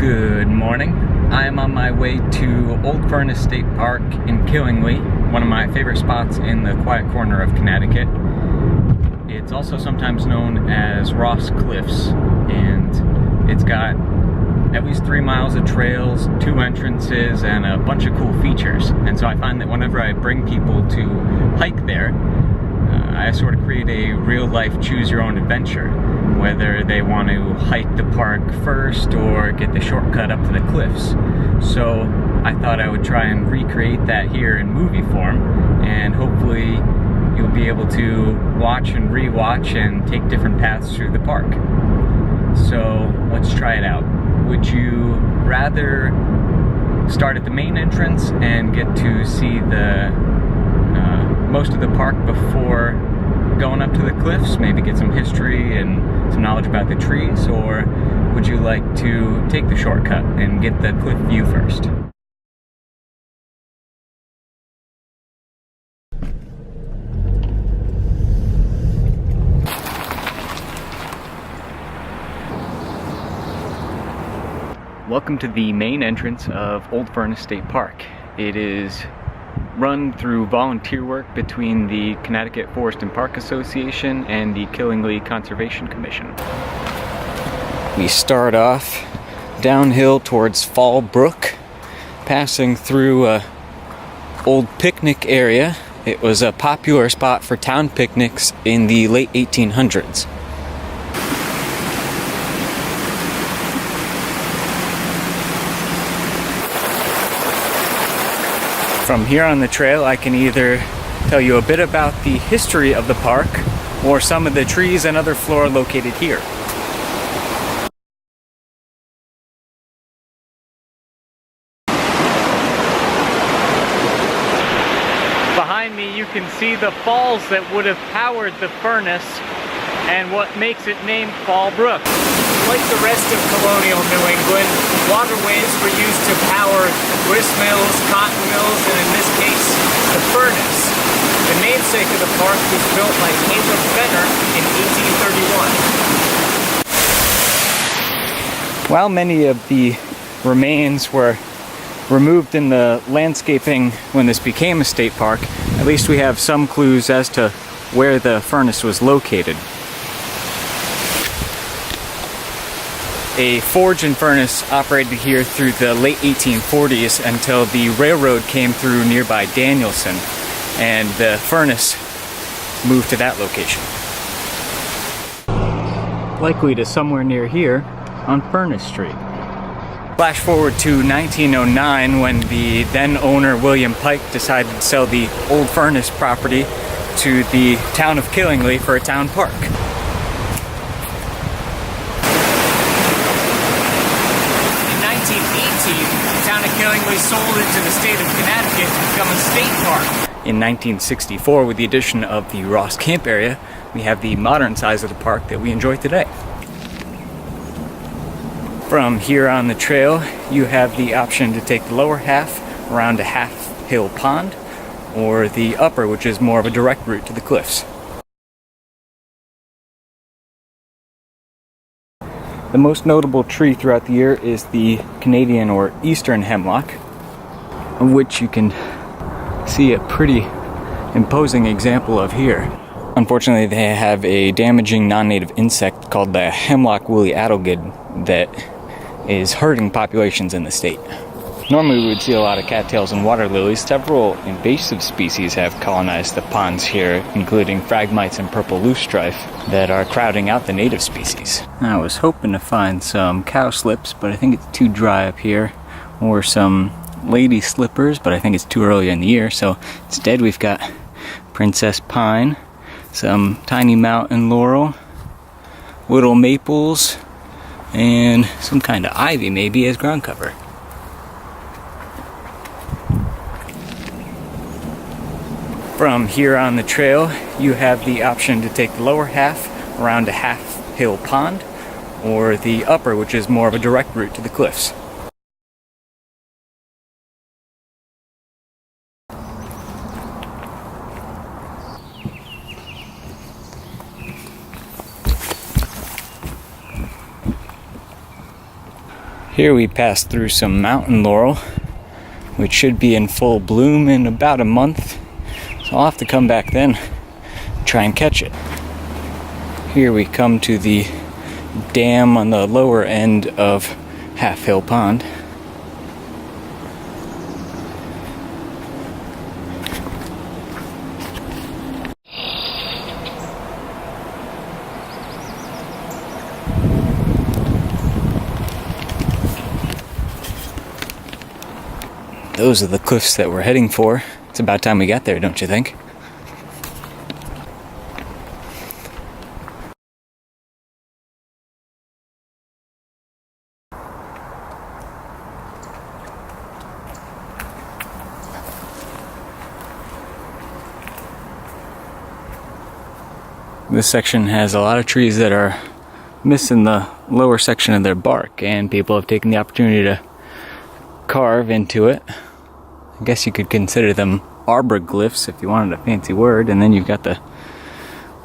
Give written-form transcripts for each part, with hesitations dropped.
Good morning. I am on my way to Old Furnace State Park in Killingly, one of my favorite spots in the quiet corner of Connecticut. It's also sometimes known as Ross Cliffs, and it's got at least 3 miles of trails, 2 entrances, and a bunch of cool features. And so I find that whenever I bring people to hike there, I sort of create a real-life choose-your-own-adventure, whether they want to hike the park first or get the shortcut up to the cliffs. So I thought I would try and recreate that here in movie form, and hopefully you'll be able to watch and re-watch and take different paths through the park. So let's try it out. Would you rather start at the main entrance and get to see the most of the park before going up to the cliffs, maybe get some history and some knowledge about the trees, or would you like to take the shortcut and get the cliff view first? Welcome to the main entrance of Old Furnace State Park. It is run through volunteer work between the Connecticut Forest and Park Association and the Killingly Conservation Commission. We start off downhill towards Fall Brook, passing through an old picnic area. It was a popular spot for town picnics in the late 1800s. From here on the trail, I can either tell you a bit about the history of the park or some of the trees and other flora located here. Behind me you can see the falls that would have powered the furnace and what makes it named Fall Brook. Like the rest of colonial New England, waterways were used to power grist mills, cotton mills, and in this case, the furnace. The namesake of the park was built by Caleb Fenner in 1831. While many of the remains were removed in the landscaping when this became a state park, at least we have some clues as to where the furnace was located. A forge and furnace operated here through the late 1840s until the railroad came through nearby Danielson, and the furnace moved to that location. Likely to somewhere near here on Furnace Street. Flash forward to 1909 when the then owner William Pike decided to sell the old furnace property to the town of Killingly for a town park. The town of Killingly sold it to the state of Connecticut to become a state park. In 1964, with the addition of the Ross Camp area, we have the modern size of the park that we enjoy today. From here on the trail, you have the option to take the lower half around a half-hill pond, or the upper, which is more of a direct route to the cliffs. The most notable tree throughout the year is the Canadian or Eastern hemlock, of which you can see a pretty imposing example of here. Unfortunately, they have a damaging non-native insect called the hemlock woolly adelgid that is hurting populations in the state. Normally we would see a lot of cattails and water lilies. Several invasive species have colonized the ponds here, including phragmites and purple loosestrife that are crowding out the native species. I was hoping to find some cowslips, but I think it's too dry up here, or some lady slippers, but I think it's too early in the year, so instead we've got princess pine, some tiny mountain laurel, little maples, and some kind of ivy maybe as ground cover. From here on the trail, you have the option to take the lower half around a half-hill pond, or the upper, which is more of a direct route to the cliffs. Here we passed through some mountain laurel, which should be in full bloom in about a month. So I'll have to come back then, try and catch it. Here we come to the dam on the lower end of Half Hill Pond. Those are the cliffs that we're heading for. It's about time we got there, don't you think? This section has a lot of trees that are missing the lower section of their bark, and people have taken the opportunity to carve into it. I guess you could consider them arborglyphs if you wanted a fancy word, and then you've got the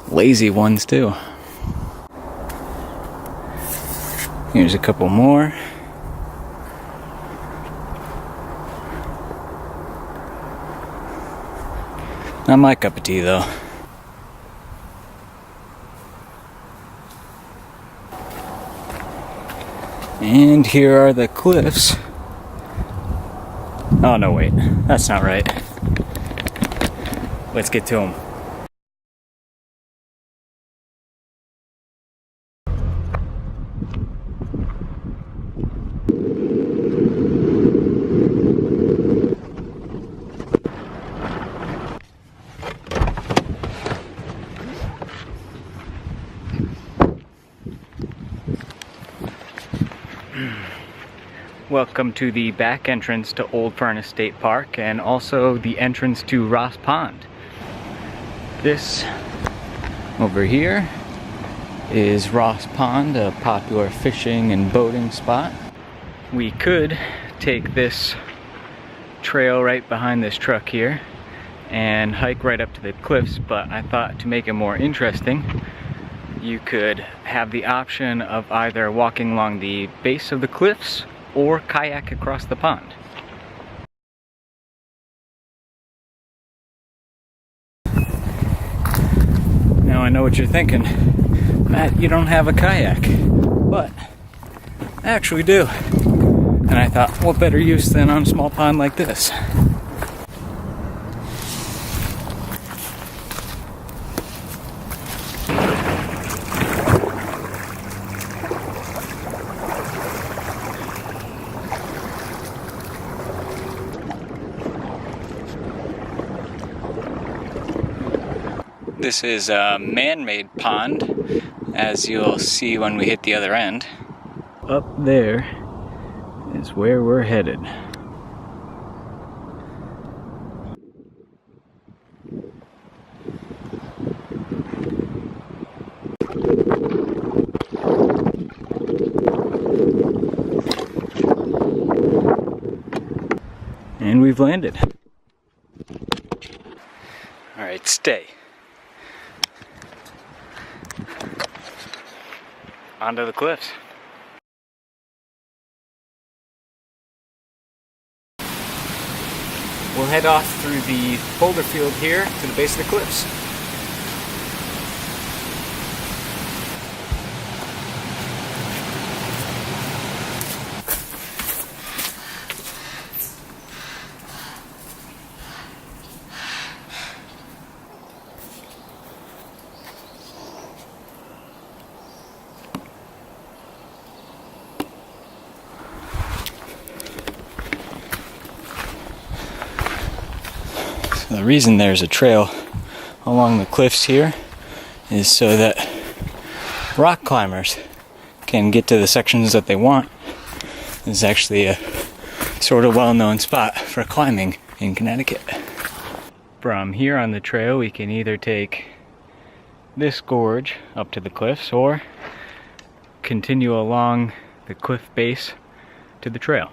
lazy ones too. Here's a couple more. Not my cup of tea though. And here are the cliffs. Oh no, wait, that's not right. Let's get to them. Welcome to the back entrance to Old Furnace State Park, and also the entrance to Ross Pond. This over here is Ross Pond, a popular fishing and boating spot. We could take this trail right behind this truck here and hike right up to the cliffs, but I thought to make it more interesting, you could have the option of either walking along the base of the cliffs or kayak across the pond. Now I know what you're thinking, Matt, you don't have a kayak, but I actually do. And I thought, what better use than on a small pond like this? This is a man-made pond, as you'll see when we hit the other end. Up there is where we're headed. And we've landed. All right, stay. Onto the cliffs. We'll head off through the boulder field here to the base of the cliffs. The reason there's a trail along the cliffs here is so that rock climbers can get to the sections that they want. This is actually a sort of well-known spot for climbing in Connecticut. From here on the trail we can either take this gorge up to the cliffs or continue along the cliff base to the trail.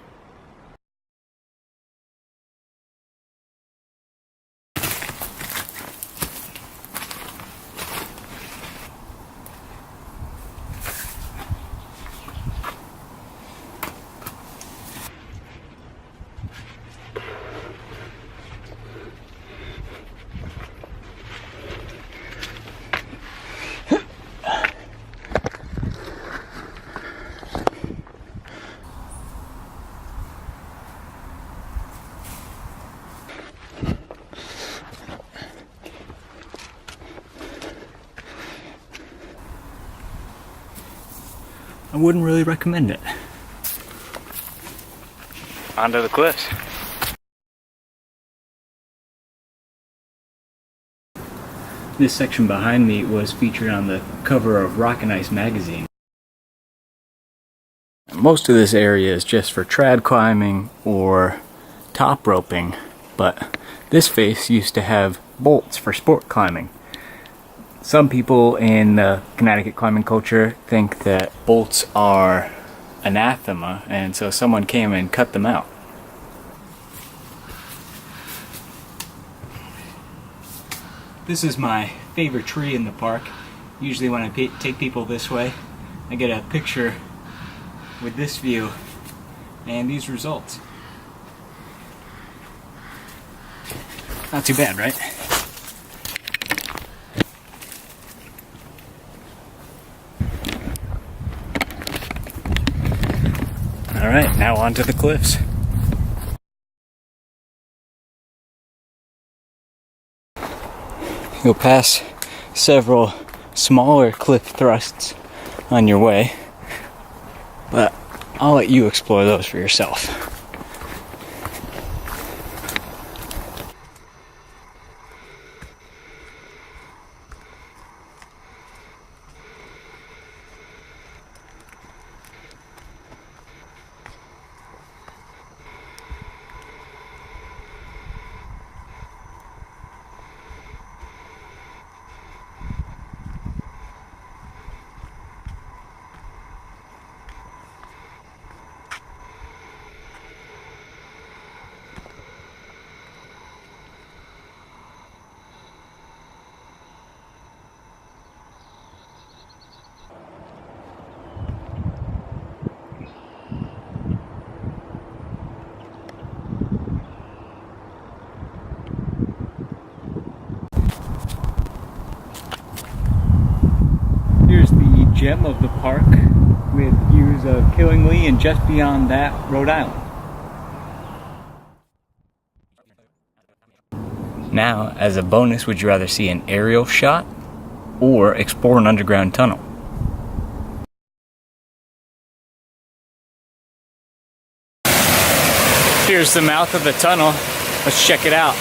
I wouldn't really recommend it. Onto the cliffs. This section behind me was featured on the cover of Rock and Ice magazine. Most of this area is just for trad climbing or top roping, but this face used to have bolts for sport climbing. Some people in the Connecticut climbing culture think that bolts are anathema, and so someone came and cut them out. This is my favorite tree in the park. Usually when I take people this way, I get a picture with this view and these results. Not too bad, right? Alright, now on to the cliffs. You'll pass several smaller cliff thrusts on your way, but I'll let you explore those for yourself. Here's the gem of the park with views of Killingly and just beyond that, Rhode Island. Now, as a bonus, would you rather see an aerial shot or explore an underground tunnel? Here's the mouth of the tunnel. Let's check it out.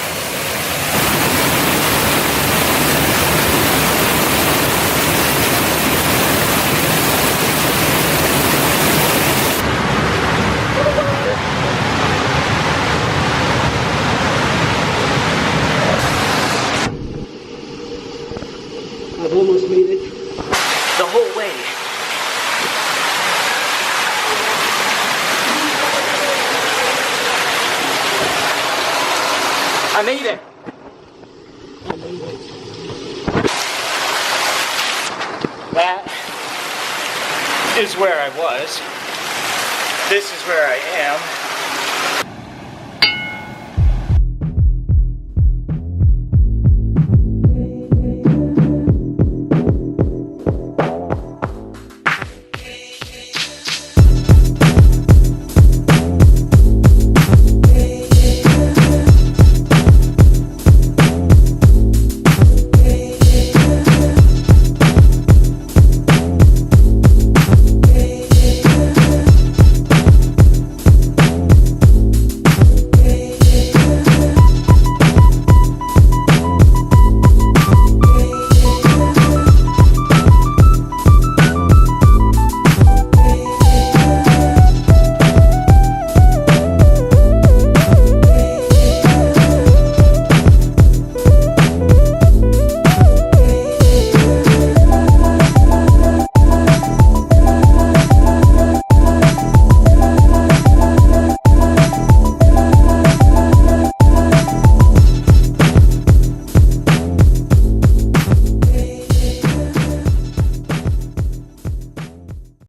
I've almost made it the whole way. I made it. That is where I was. This is where I am.